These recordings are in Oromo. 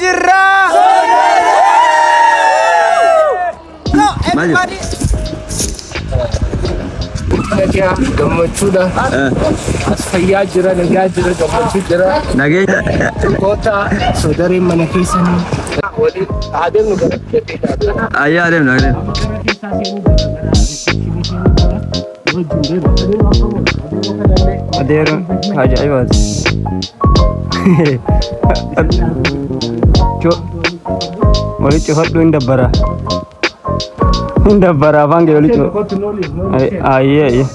jirra. No, everybody. Nagaa gammachuudha. As fayyaa jira, nagaa jira, gammachuu jira. Nageenya. Goota soodareen mana keessanii waliin adeemnu gara keetti. Ayyaa adeemna adeemna. Adeera ajaa'ibaati. Walitti hodhu hin dabbara. Hin dabbara afaan kee walitti. Ayyee ayyee.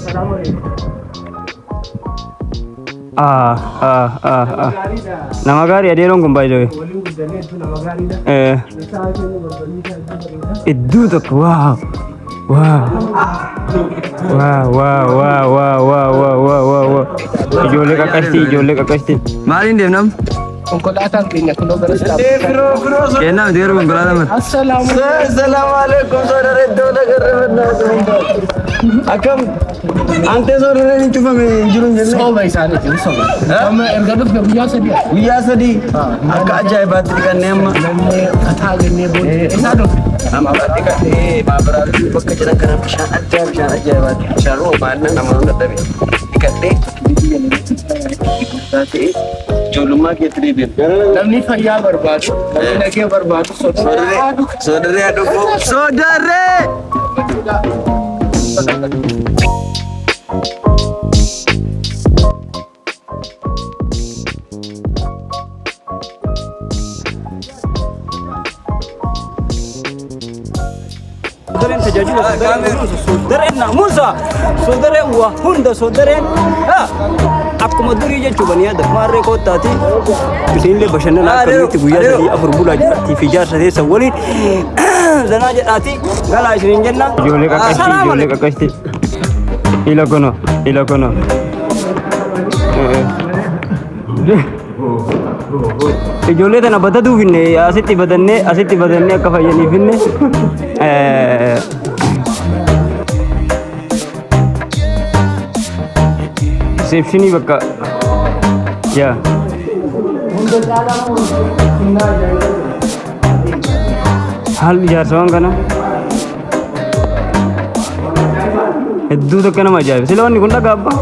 Nama gaarii adeeroon kun baay'ee. Iddoo tokko waaw. Wow. Ijoollee qaqqashtii. Maaliin deemnam? Konkolaataan keenya kunoo gara Kennaa miti yeroo konkolaataa mati. Assalaamu alaikum soodara iddoo nagarra akkam antee soodara hin cufame hin jiru hin jenne. Sooma isaaniitiin sooma. Amma erga dhufne guyyaa sadii. Guyyaa sadii akka ajaa'ibaatti dhiqannee amma. Namni kataa gannee booddee isaa dhufe. Amma dhiqannee baaburaatti bakka jiran kana bishaan ajaa'ibaatti bishaan roobaanna nama hunda dhabe dhiqannee ijoollummaa keetti deebiin. Namni fayyaa barbaadu, namni nagee barbaadu Soodaree haa dhufu. Soodaree! Soodareen tajaajila soodareen naamusa soodareen waa hunda soodareen akkuma durii jechuun bani yaada maarree kootaati isinillee bashannana akkamitti guyyaa sadii afur bulaa jiraattii fi jaarsa teessa waliin zanaa jedhaati galaa isiniin jenna. Ijoollee qaqqashtii. Ila kono. Ijoollee tana batatuu finne asitti badannee akka fayyanii finne. Receptionii bakka yaa. Haalli ijaarsawwan kana hedduu tokko nama ajaa'iba. Sila wanni kun dhagaa abbaa.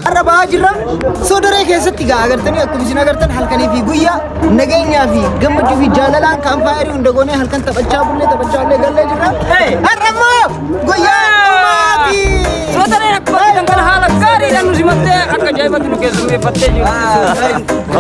Arrabaa jirra soodaree keessatti gaa agartanii akkuma isin agartan halkanii fi guyyaa nageenyaa fi gammachuu fi jaalalaan kaampaayerii hunda goonee halkan taphachaa bullee gallee jirra. Arramoo guyyaa Soodareen akkuma kan haala gaariidhaan nu simattee akka ajaa'ibatti nu keessummeeffattee jirtu.